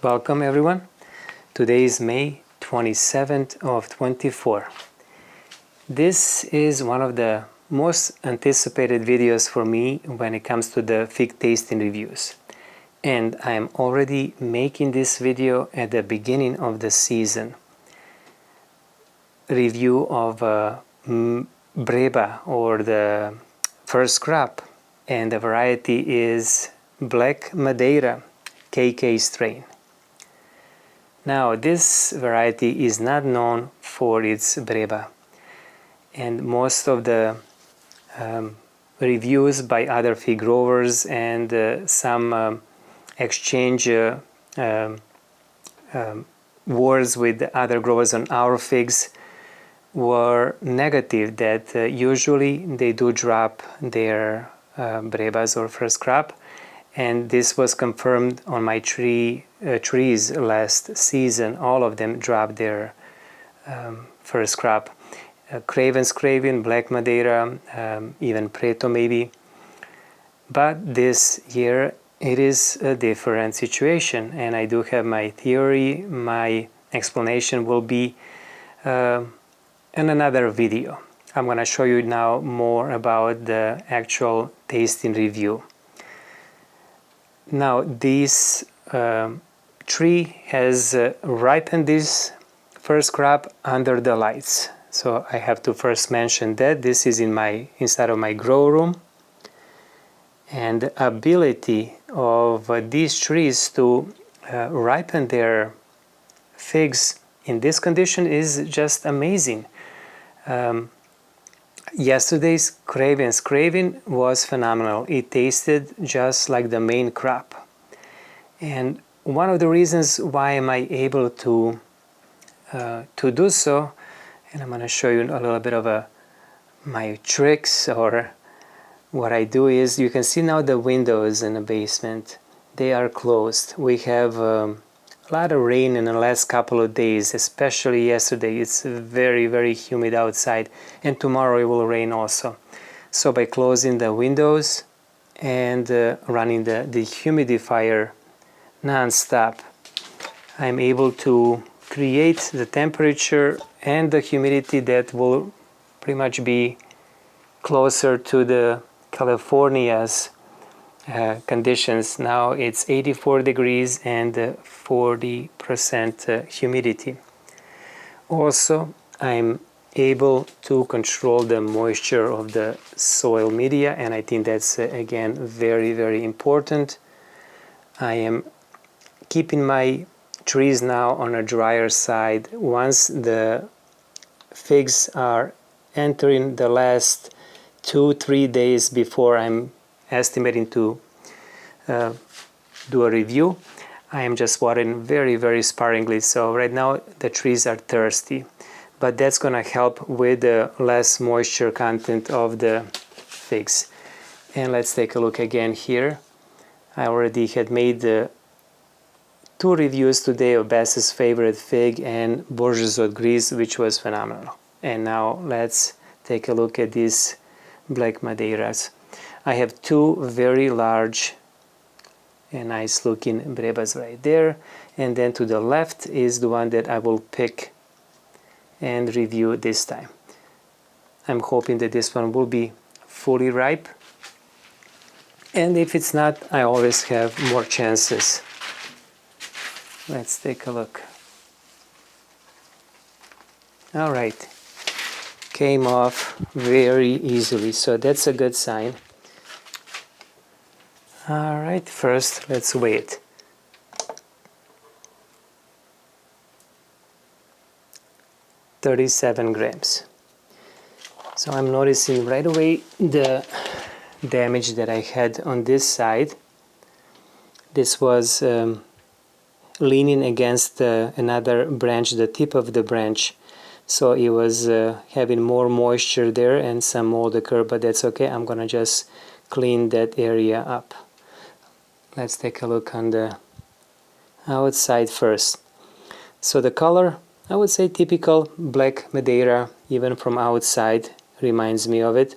Welcome everyone. Today is May 27th of 24. This is one of the most anticipated videos for me when it comes to the fig tasting reviews. And I am already making this video at the beginning of the season. Review of Breba, or the first crop, and the variety is Black Madeira KK strain. Now this variety is not known for its Breba, and most of the reviews by other fig growers and some exchange words with other growers on our figs were negative, that usually they do drop their Brebas or first crop, and this was confirmed on my trees last season. All of them dropped their first crop. Craven, Black Madeira, even Preto maybe. But this year it is a different situation, and I do have my theory. My explanation will be in another video. I'm going to show you now more about the actual tasting review. Now this tree has ripened this first crop under the lights. So I have to first mention that this is inside of my grow room, and the ability of these trees to ripen their figs in this condition is just amazing. Yesterday's Craven was phenomenal. It tasted just like the main crop, and one of the reasons why am I able to do so, and I'm going to show you a little bit of my tricks, or what I do is, you can see now the windows in the basement, they are closed. We have a lot of rain in the last couple of days, especially yesterday. It's very, very humid outside, and tomorrow it will rain also. So by closing the windows and running the dehumidifier non-stop, I'm able to create the temperature and the humidity that will pretty much be closer to the California's conditions. Now it's 84 degrees and 40% humidity. Also, I'm able to control the moisture of the soil media, and I think that's again very, very important. I am keeping my trees now on a drier side. Once the figs are entering the last 2-3 days before I'm estimating to do a review, I am just watering very, very sparingly. So right now the trees are thirsty, but that's going to help with the less moisture content of the figs. And let's take a look again here. I already had made 2 reviews today of Bass's favorite fig and Bourgeois Gris, which was phenomenal. And now let's take a look at these Black Madeiras. I have 2 very large and nice looking Brebas right there, and then to the left is the one that I will pick and review this time. I'm hoping that this one will be fully ripe, and if it's not, I always have more chances. Let's take a look. All right, came off very easily, so that's a good sign. All right, first let's weigh it. $37 grams. So I'm noticing right away the damage that I had on this side. This was leaning against another branch, the tip of the branch. So it was having more moisture there and some mold occur, but that's okay. I'm gonna just clean that area up. Let's take a look on the outside first. So the color, I would say typical Black Madeira, even from outside, reminds me of it.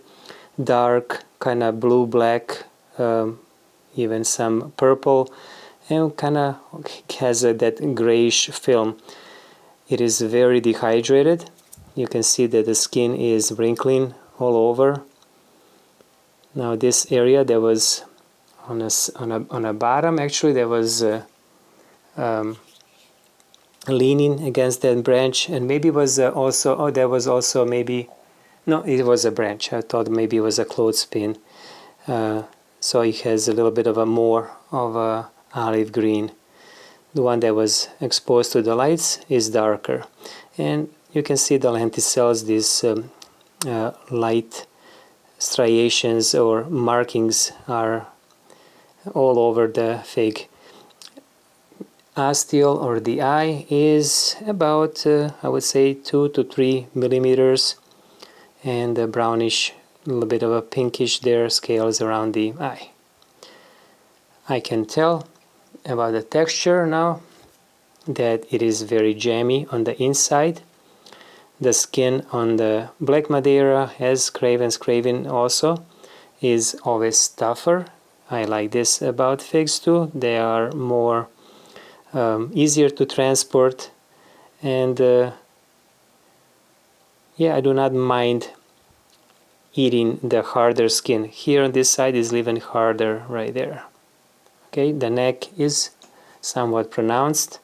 Dark, kind of blue-black, even some purple, and kind of has that grayish film. It is very dehydrated. You can see that the skin is wrinkling all over. Now this area that was on a bottom, actually there was leaning against that branch, and maybe it was also, there was also maybe, no, it was a branch. I thought maybe it was a clothespin. So it has a little bit of a more of a olive green. The one that was exposed to the lights is darker, and you can see the lenticels, these light striations or markings are all over the fig. Asteel, or the eye, is about I would say 2 to 3 millimeters, and a brownish, a little bit of a pinkish there, scales around the eye. I can tell about the texture now that it is very jammy on the inside. The skin on the black Madeira, as Craven also, is always tougher. I like this about figs too. They are more easier to transport, and yeah, I do not mind eating the harder skin. Here on this side is even harder right there. Okay, the neck is somewhat pronounced,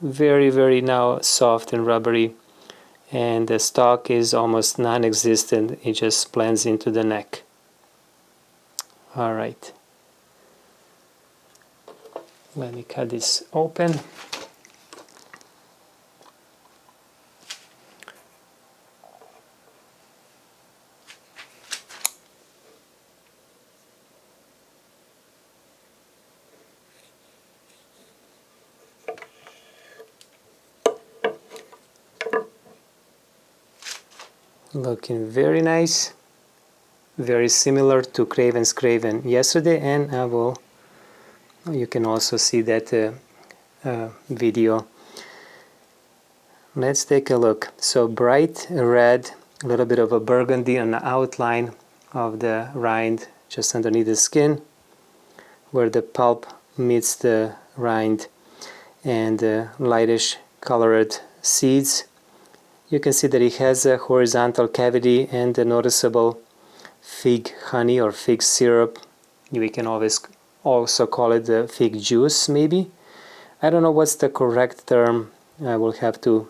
very now soft and rubbery, and the stalk is almost non-existent. It just blends into the neck. All right, let me cut this open. Looking very nice, very similar to Craven yesterday, and you can also see that video. Let's take a look. So bright red, a little bit of a burgundy on the outline of the rind just underneath the skin, where the pulp meets the rind, and lightish colored seeds. You can see that it has a horizontal cavity and a noticeable fig honey or fig syrup. We can always also call it the fig juice, maybe. I don't know what's the correct term. I will have to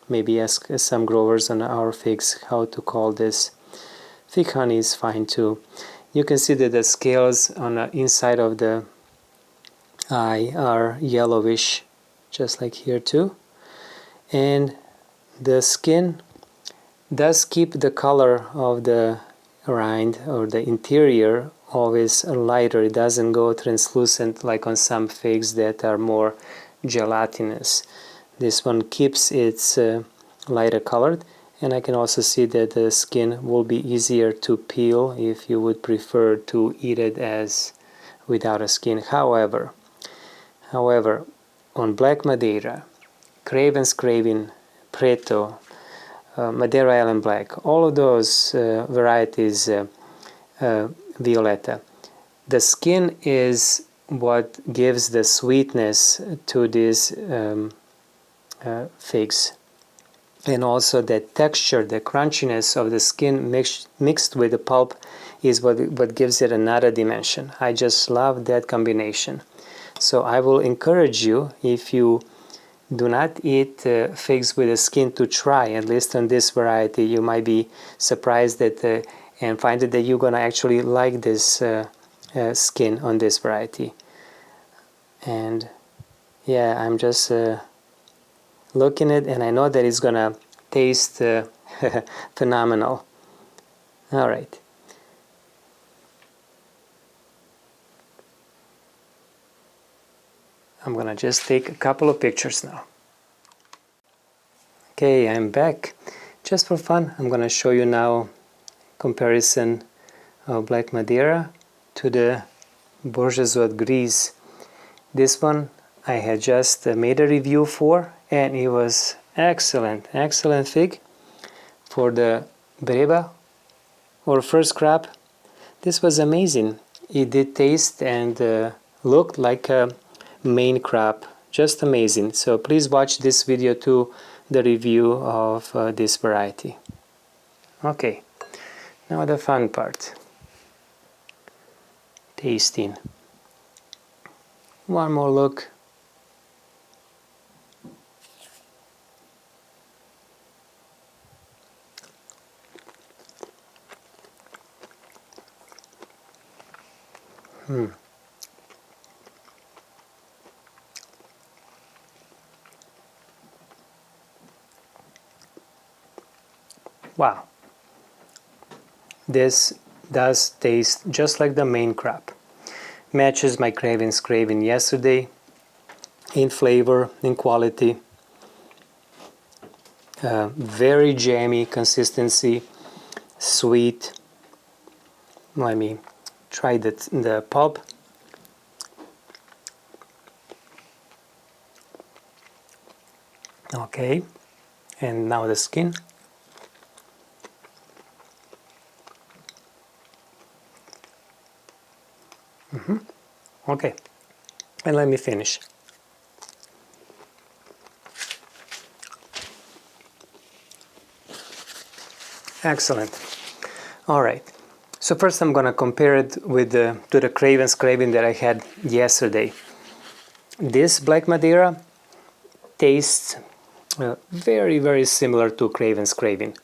maybe ask some growers on our figs how to call this. Fig honey is fine too. You can see that the scales on the inside of the eye are yellowish, just like here too. And the skin does keep the color of the rind or the interior always lighter. It doesn't go translucent like on some figs that are more gelatinous. This one keeps its lighter colored, and I can also see that the skin will be easier to peel if you would prefer to eat it as without a skin. However, on black Madeira, Craven, Preto, Madeira Island Black, all of those varieties, Violetta, the skin is what gives the sweetness to these figs, and also the texture, the crunchiness of the skin mixed with the pulp is what gives it another dimension. I just love that combination. So I will encourage you, if you do not eat figs with the skin, to try, at least on this variety. You might be surprised that and find that you're gonna actually like this skin on this variety. And yeah, I'm just looking at it, and I know that it's gonna taste phenomenal. All right. I'm gonna just take a couple of pictures now. Okay, I'm back. Just for fun, I'm gonna show you now comparison of black Madeira to the Bourgeois Grise. This one I had just made a review for, and it was excellent fig. For the Breba or first crop, this was amazing. It did taste and looked like a main crop. Just amazing. So please watch this video to the review of this variety. Okay, now the fun part. Tasting. One more look. Wow. This does taste just like the main crop. Matches my craving yesterday in flavor, in quality. Very jammy consistency, sweet. Let me try the pulp. Okay, and now the skin. Okay, and let me finish. Excellent. All right. So first I'm gonna compare it with to the craving that I had yesterday. This black Madeira tastes very, very similar to craving.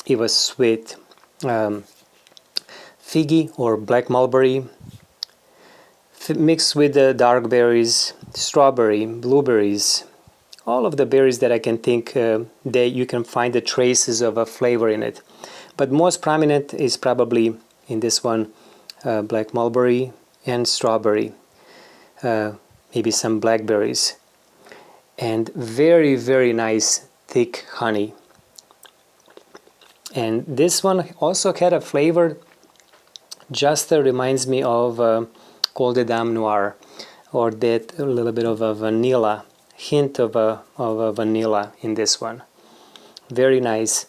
It was sweet, figgy or black mulberry, mixed with the dark berries, strawberry, blueberries, all of the berries that I can think that you can find the traces of a flavor in it. But most prominent is probably in this one black mulberry and strawberry, maybe some blackberries, and very, very nice thick honey. And this one also had a flavor just reminds me of Col de Dame Noir, or that a little bit of a vanilla, hint of a vanilla in this one. Very nice.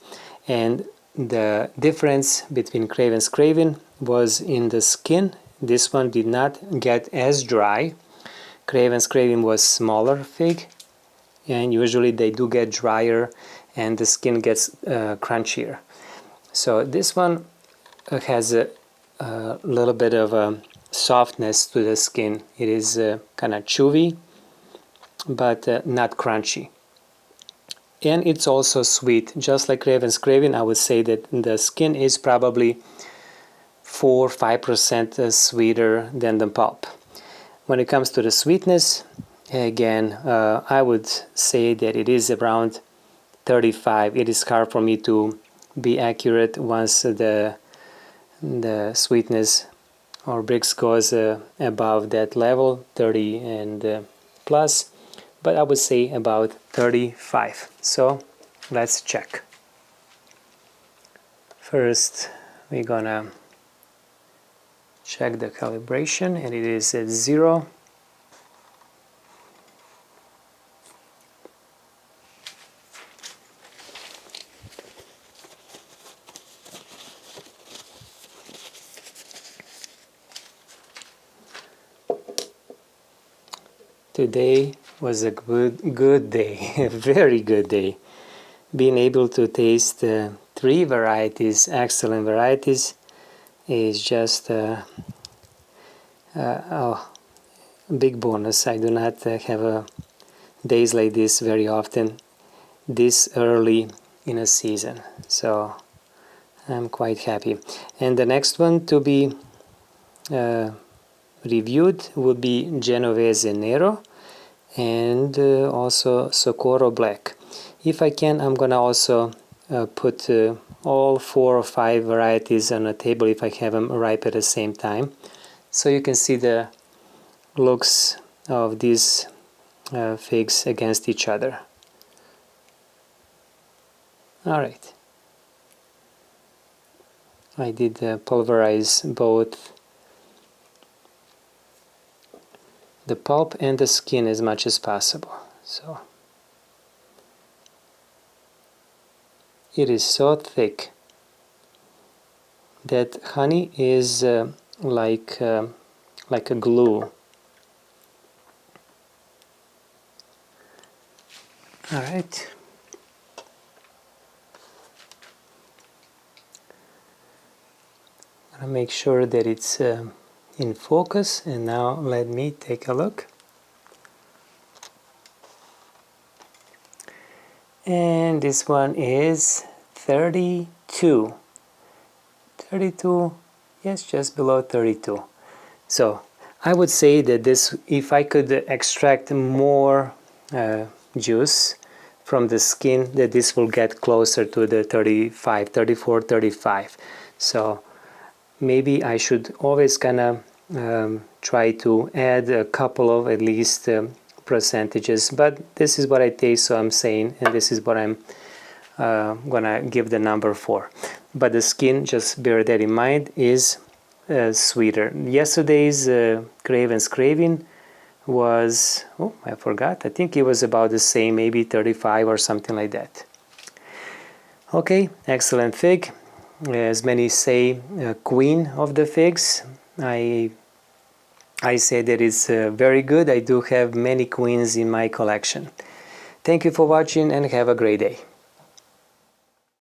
And the difference between craving was in the skin. This one did not get as dry. Craving was smaller fig, and usually they do get drier and the skin gets crunchier. So this one has a little bit of a softness to the skin. It is kind of chewy, but not crunchy. And it's also sweet, just like craving. I would say that the skin is probably 4-5% sweeter than the pulp. When it comes to the sweetness, again, I would say that it is around 35. It is hard for me to be accurate once the sweetness or Brix goes above that level, 30 and plus, but I would say about 35. So let's check. First, we're gonna check the calibration, and it is at 0. Today was a good day, a very good day. Being able to taste 3 varieties, excellent varieties, is just a big bonus. I do not have days like this very often, this early in a season. So I'm quite happy. And the next one to be reviewed would be Genovese Nero and also Socorro Black. If I can, I'm gonna also put all 4 or 5 varieties on a table if I have them ripe at the same time, so you can see the looks of these figs against each other. Alright, I did pulverize both the pulp and the skin as much as possible. So it is so thick that honey is like a glue. All right. I'll make sure that it's in focus, and now let me take a look. And this one is 32. 32, yes, just below 32. So I would say that this, if I could extract more juice from the skin, that this will get closer to the 35, 34, 35. So maybe I should always kind of try to add a couple of at least percentages, but this is what I taste, so I'm saying, and this is what I'm gonna give the number for. But the skin, just bear that in mind, is sweeter. Yesterday's Craven's Craving was, oh, I forgot, I think it was about the same, maybe 35 or something like that. Okay, excellent fig. As many say, queen of the figs. I say that it's very good. I do have many queens in my collection. Thank you for watching and have a great day.